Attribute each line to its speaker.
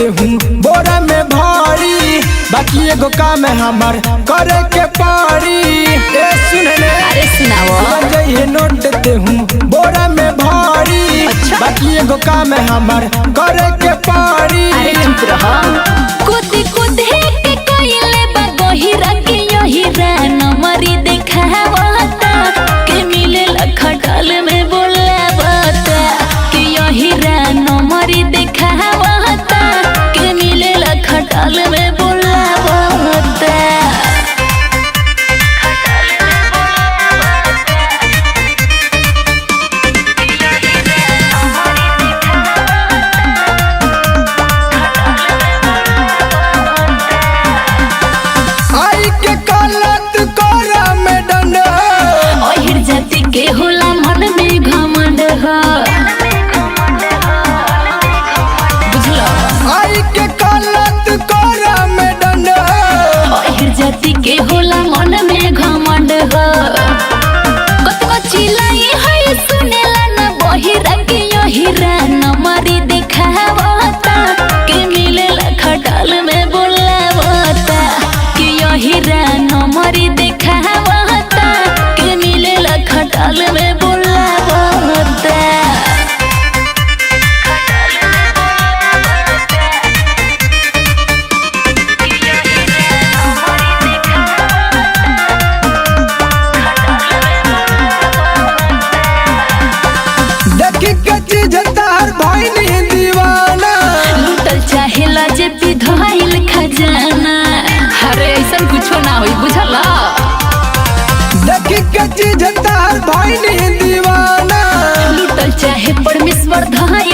Speaker 1: हूँ बोरा में भारी, बाकी एगो काम है हमार करे के पारी। ए सुन ले,
Speaker 2: अरे सुनाओ।
Speaker 1: जइए नोट देते हूँ बोरा में भारी,
Speaker 2: अच्छा।
Speaker 1: बाकी एगो काम है हमार करे के पारी।
Speaker 2: अरे चुप रहो। कूदी कूदी के कोइले बा गहिरा के यहिरा नमरी देखावता के मिले लखटल में बोलावता के यहिरा नमरी देखावता के मिले लखटल में बोलावता।
Speaker 1: आई के कालत कोरा में डंड,
Speaker 2: ओहिर जाति के होला मन में घमंड ह। बुझलो?
Speaker 1: आई के कालत कोरा में डंड,
Speaker 2: ओहिर जाति के होला मन में घमंड ह। कतको चिल्लाई है सुनेला न बहिरा के यहिरा नमरी देखावता के मिलेला खटाल में बोलावता के यहिरा नमरी देखावता के मिलेला खटाल में बोलावता।
Speaker 1: देखी के चीज तार भइनी दीवाना,
Speaker 2: लूटल चाहेला जे पिधवाइल खजाना। अरे ऐसा कुछो ना होई बुझला।
Speaker 1: देखी के चीज तार भइनी दीवाना,
Speaker 2: लूटल चाहे परमेश्वर धाय